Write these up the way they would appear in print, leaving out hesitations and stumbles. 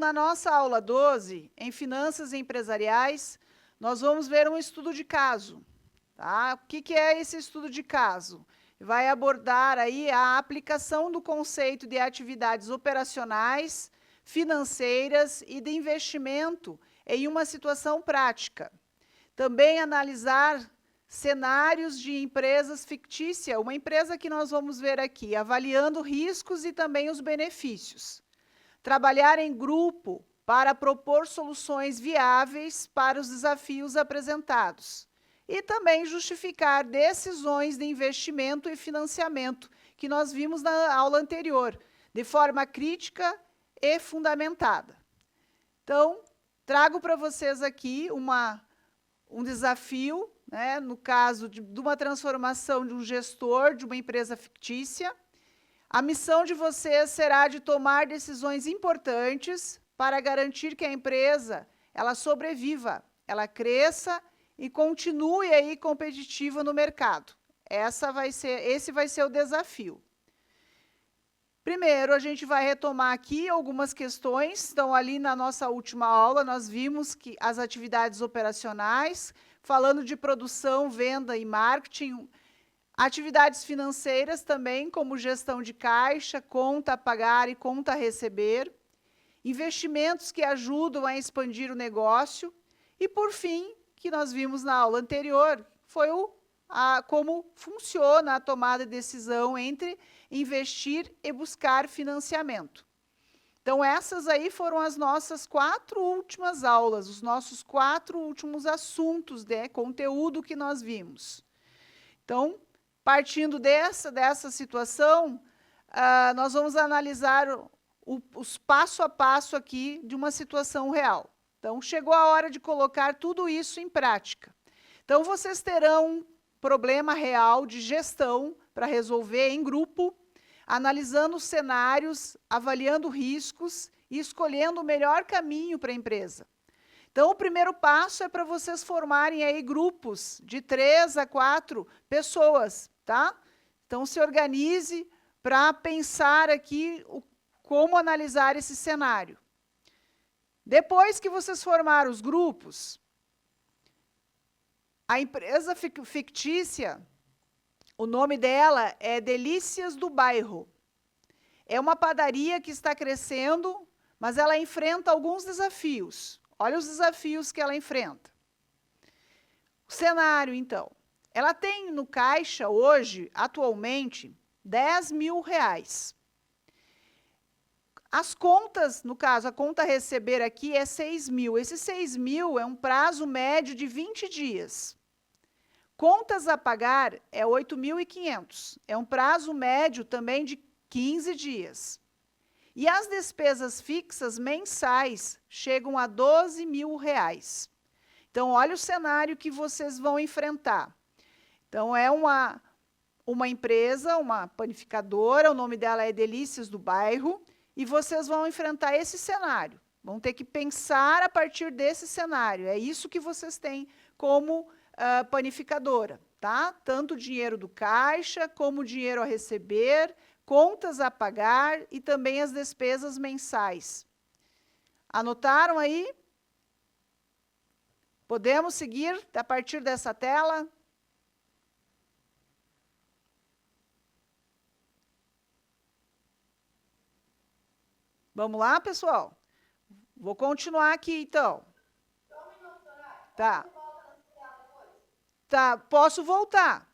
na nossa aula 12, em Finanças Empresariais, nós vamos ver um estudo de caso. Tá? O que é esse estudo de caso? Vai abordar aí a aplicação do conceito de atividades operacionais, financeiras e de investimento em uma situação prática. Também analisar cenários de empresas fictícias, uma empresa que nós vamos ver aqui, avaliando riscos e também os benefícios. Trabalhar em grupo para propor soluções viáveis para os desafios apresentados. E também justificar decisões de investimento e financiamento, que nós vimos na aula anterior, de forma crítica e fundamentada. Então, trago para vocês aqui um desafio, né, no caso de uma transformação de um gestor de uma empresa fictícia. A missão de vocês será de tomar decisões importantes para garantir que a empresa ela sobreviva, ela cresça e continue aí competitiva no mercado. Esse vai ser o desafio. Primeiro, a gente vai retomar aqui algumas questões. Então, ali na nossa última aula, nós vimos que as atividades operacionais, falando de produção, venda e marketing, atividades financeiras também, como gestão de caixa, conta a pagar e conta a receber, investimentos que ajudam a expandir o negócio, e, por fim, que nós vimos na aula anterior, foi como funciona a tomada de decisão entre investir e buscar financiamento. Então, essas aí foram as nossas 4 últimas aulas, os nossos 4 últimos assuntos de conteúdo que nós vimos. Então, partindo dessa situação, nós vamos analisar os passo a passo aqui de uma situação real. Então, chegou a hora de colocar tudo isso em prática. Então, vocês terão um problema real de gestão para resolver em grupo, analisando os cenários, avaliando riscos e escolhendo o melhor caminho para a empresa. Então, o primeiro passo é para vocês formarem aí grupos de 3 a 4 pessoas, tá? Então, se organize para pensar aqui como analisar esse cenário. Depois que vocês formaram os grupos, a empresa fictícia, o nome dela é Delícias do Bairro. É uma padaria que está crescendo, mas ela enfrenta alguns desafios. Olha os desafios que ela enfrenta. O cenário, então. Ela tem no caixa, hoje, atualmente, R$10.000. As contas, no caso, a conta a receber aqui é 6.000. Esse 6.000 é um prazo médio de 20 dias. Contas a pagar é 8.500. É um prazo médio também de 15 dias. E as despesas fixas mensais chegam a R$12.000. Então, olha o cenário que vocês vão enfrentar. Então, é uma empresa, uma panificadora, o nome dela é Delícias do Bairro, e vocês vão enfrentar esse cenário. Vão ter que pensar a partir desse cenário. É isso que vocês têm como panificadora, tá? Tanto o dinheiro do caixa, como o dinheiro a receber, contas a pagar e também as despesas mensais. Anotaram aí? Podemos seguir a partir dessa tela? Vamos lá, pessoal? Vou continuar aqui, então. Tá. Tá, posso voltar.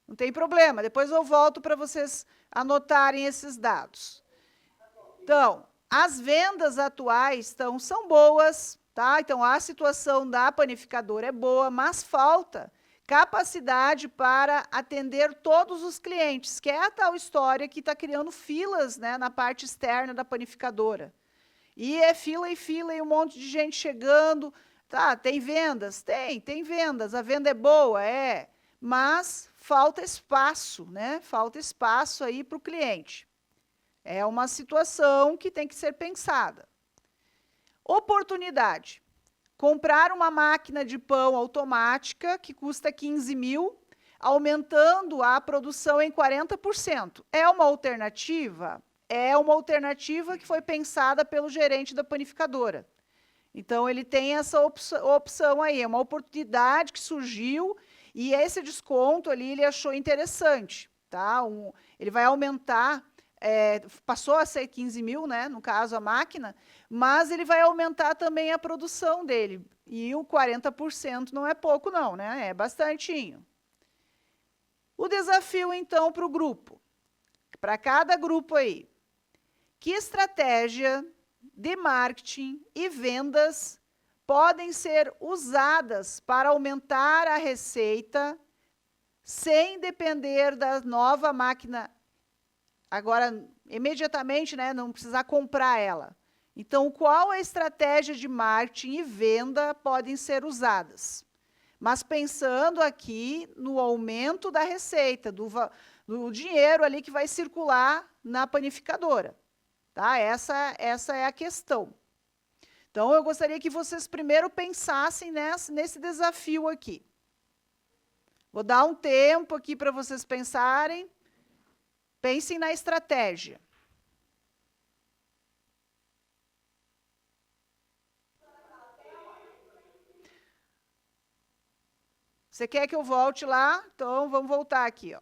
Não tem problema. Depois eu volto para vocês anotarem esses dados. Então, as vendas atuais são boas, tá? Então, a situação da panificadora é boa, mas falta capacidade para atender todos os clientes, que é a tal história que está criando filas, né, na parte externa da panificadora. E é fila e um monte de gente chegando. Tá, tem vendas? Tem vendas. A venda é boa? É. Mas falta espaço, né? Falta espaço aí para o cliente. É uma situação que tem que ser pensada. Oportunidade. Comprar uma máquina de pão automática que custa 15.000, aumentando a produção em 40%. É uma alternativa? é uma alternativa que foi pensada pelo gerente da panificadora. Então, ele tem essa opção aí, é uma oportunidade que surgiu, e esse desconto ali ele achou interessante. Tá? Ele vai aumentar, passou a ser 15 mil, né, no caso, a máquina, mas ele vai aumentar também a produção dele. E o 40% não é pouco, não, né? É bastantinho. O desafio, então, para o grupo. Para cada grupo aí. Que estratégia de marketing e vendas podem ser usadas para aumentar a receita sem depender da nova máquina, agora, imediatamente, né, não precisar comprar ela. Então, qual a estratégia de marketing e venda podem ser usadas? Mas pensando aqui no aumento da receita, do dinheiro ali que vai circular na panificadora. Tá? Essa é a questão. Então, eu gostaria que vocês primeiro pensassem nesse desafio aqui. Vou dar um tempo aqui para vocês pensarem. Pensem na estratégia. Você quer que eu volte lá? Então, vamos voltar aqui. Ó.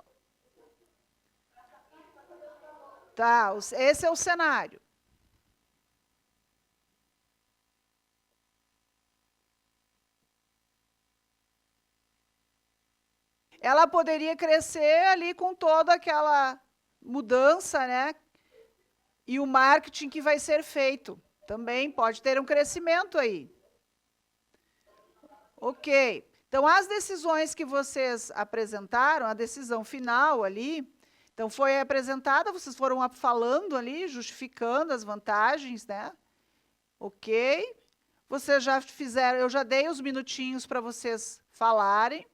Tá, esse é o cenário. Ela poderia crescer ali com toda aquela mudança, né? E o marketing que vai ser feito. Também pode ter um crescimento aí. Ok. Então, as decisões que vocês apresentaram, a decisão final ali, então foi apresentada, vocês foram falando ali, justificando as vantagens, né? Ok. Vocês já fizeram, eu já dei os minutinhos para vocês falarem.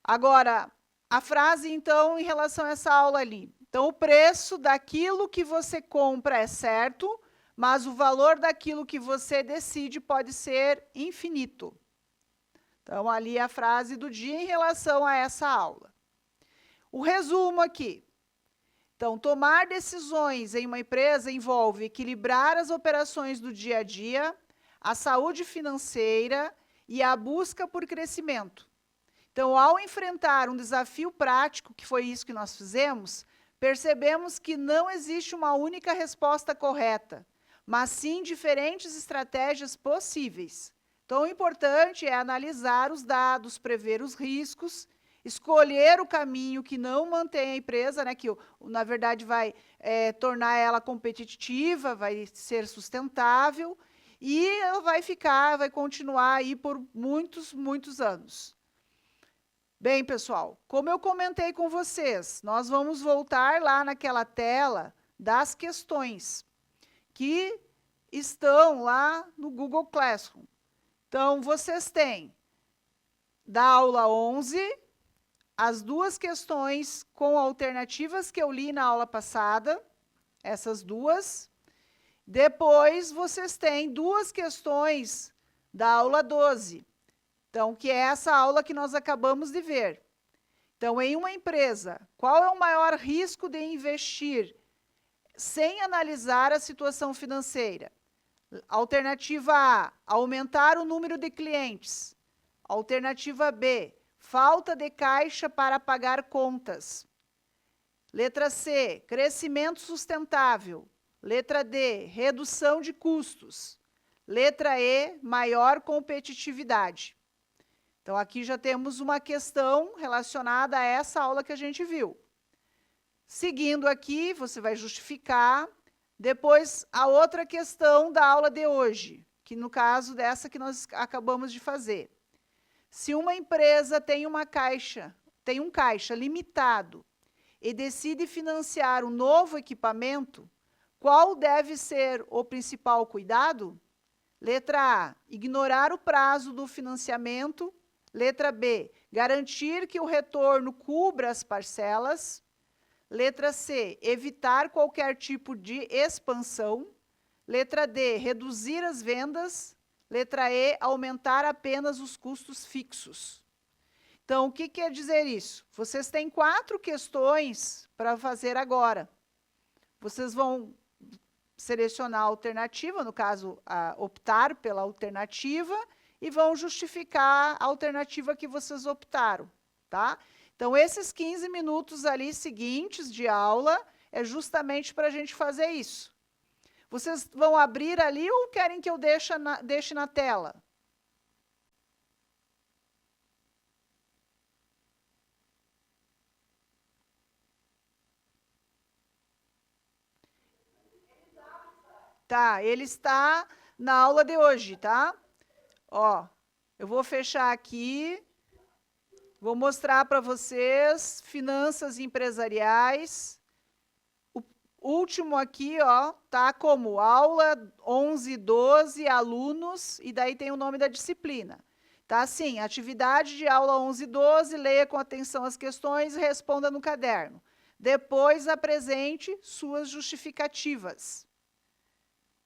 Agora, a frase, então, em relação a essa aula ali. Então, o preço daquilo que você compra é certo, mas o valor daquilo que você decide pode ser infinito. Então, ali a frase do dia em relação a essa aula. O resumo aqui. Então, tomar decisões em uma empresa envolve equilibrar as operações do dia a dia, a saúde financeira e a busca por crescimento. Então, ao enfrentar um desafio prático, que foi isso que nós fizemos, percebemos que não existe uma única resposta correta, mas sim diferentes estratégias possíveis. Então, o importante é analisar os dados, prever os riscos, escolher o caminho que não mantém a empresa, né, que, na verdade, vai tornar ela competitiva, vai ser sustentável, e ela vai continuar aí por muitos, muitos anos. Bem, pessoal, como eu comentei com vocês, nós vamos voltar lá naquela tela das questões que estão lá no Google Classroom. Então, vocês têm da aula 11, as duas questões com alternativas que eu li na aula passada, essas duas. Depois, vocês têm duas questões da aula 12. Então, que é essa aula que nós acabamos de ver. Então, em uma empresa, qual é o maior risco de investir sem analisar a situação financeira? Alternativa A, aumentar o número de clientes. Alternativa B, falta de caixa para pagar contas. Letra C, crescimento sustentável. Letra D, redução de custos. Letra E, maior competitividade. Então, aqui já temos uma questão relacionada a essa aula que a gente viu. Seguindo aqui, você vai justificar. Depois, a outra questão da aula de hoje, que no caso dessa que nós acabamos de fazer. Se uma empresa tem um caixa limitado e decide financiar um novo equipamento, qual deve ser o principal cuidado? Letra A, ignorar o prazo do financiamento. Letra B, garantir que o retorno cubra as parcelas. Letra C, evitar qualquer tipo de expansão. Letra D, reduzir as vendas. Letra E, aumentar apenas os custos fixos. Então, o que quer dizer isso? Vocês têm 4 questões para fazer agora. Vocês vão selecionar a alternativa, no caso, optar pela alternativa, e vão justificar a alternativa que vocês optaram, tá? Então, esses 15 minutos ali seguintes de aula é justamente para a gente fazer isso. Vocês vão abrir ali ou querem que eu deixe na tela? Tá, ele está na aula de hoje, tá? Ó, eu vou fechar aqui, vou mostrar para vocês finanças empresariais. O último aqui, ó, tá como aula 11, 12, alunos, e daí tem o nome da disciplina. Tá assim, atividade de aula 11, 12, leia com atenção as questões e responda no caderno. Depois apresente suas justificativas.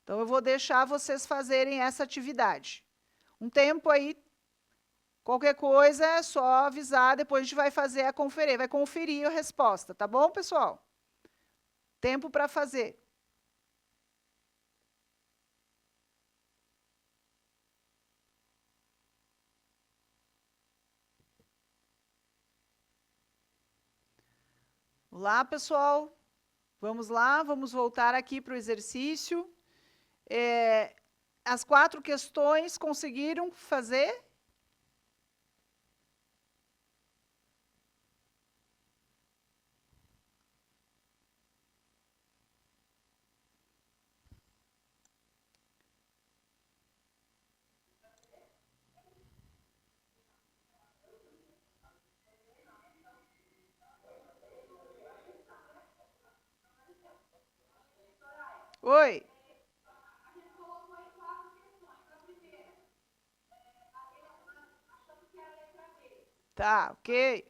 Então, eu vou deixar vocês fazerem essa atividade. Um tempo aí, qualquer coisa é só avisar, depois a gente vai fazer a conferir, vai conferir a resposta, tá bom, pessoal? Tempo para fazer. Olá, pessoal. Vamos lá, vamos voltar aqui para o exercício. As 4 questões conseguiram fazer? Oi. Tá, ok.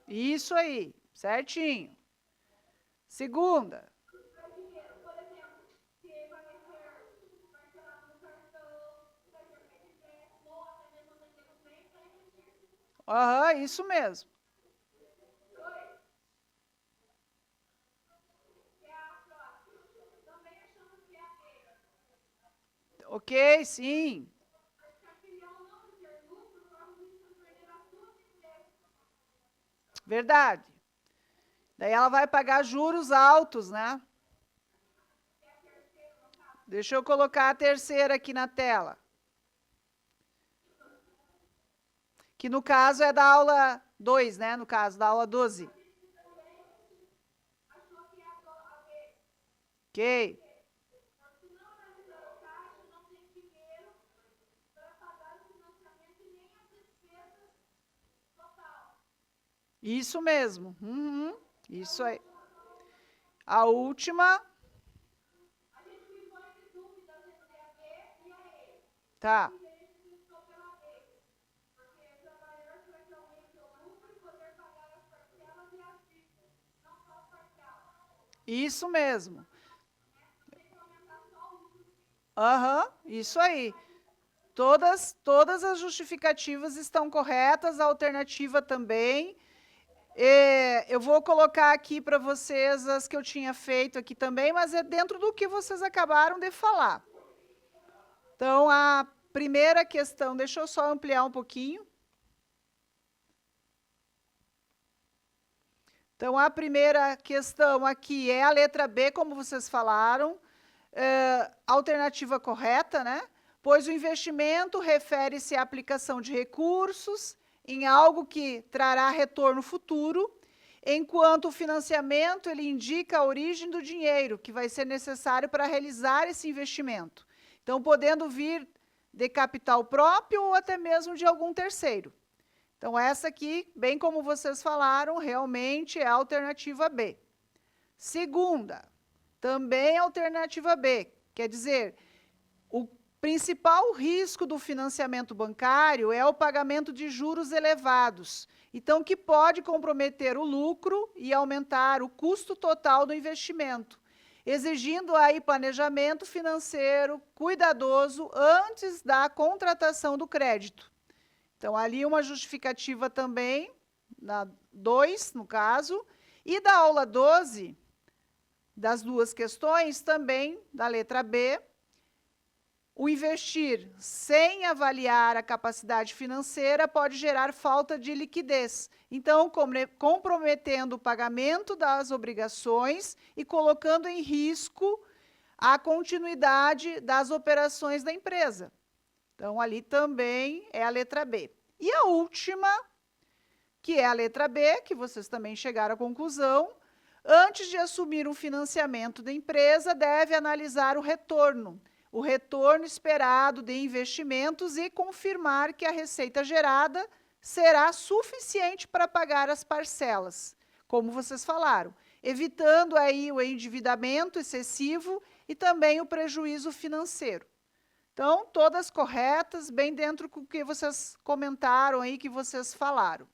Isso aí, certinho. Segunda. Aham, isso mesmo. Ok, sim. Verdade. Daí ela vai pagar juros altos, né? Deixa eu colocar a terceira aqui na tela. Que no caso é da aula 2, né? No caso, da aula 12. Ok. Isso mesmo. Uhum, isso aí. A última. Tá. Isso mesmo. Aham, isso aí. Todas as justificativas estão corretas, a alternativa também. Eu vou colocar aqui para vocês as que eu tinha feito aqui também, mas é dentro do que vocês acabaram de falar. Então, a primeira questão, deixa eu só ampliar um pouquinho. Então, a primeira questão aqui é a letra B, como vocês falaram, alternativa correta, né? Pois o investimento refere-se à aplicação de recursos em algo que trará retorno futuro, enquanto o financiamento ele indica a origem do dinheiro que vai ser necessário para realizar esse investimento. Então, podendo vir de capital próprio ou até mesmo de algum terceiro. Então, essa aqui, bem como vocês falaram, realmente é a alternativa B. Segunda, também alternativa B, quer dizer, o principal risco do financiamento bancário é o pagamento de juros elevados, então que pode comprometer o lucro e aumentar o custo total do investimento, exigindo aí planejamento financeiro cuidadoso antes da contratação do crédito. Então, ali uma justificativa também, na 2, no caso, e da aula 12, das duas questões, também, da letra B, o investir sem avaliar a capacidade financeira pode gerar falta de liquidez. Então, comprometendo o pagamento das obrigações e colocando em risco a continuidade das operações da empresa. Então, ali também é a letra B. E a última, que é a letra B, que vocês também chegaram à conclusão, antes de assumir um financiamento da empresa, deve analisar o retorno esperado de investimentos e confirmar que a receita gerada será suficiente para pagar as parcelas, como vocês falaram, evitando aí o endividamento excessivo e também o prejuízo financeiro. Então, todas corretas, bem dentro do que vocês comentaram aí, que vocês falaram.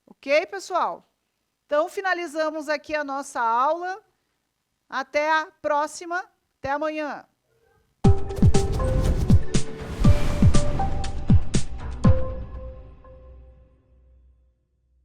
Ok, pessoal? Então, finalizamos aqui a nossa aula. Até a próxima. Até amanhã.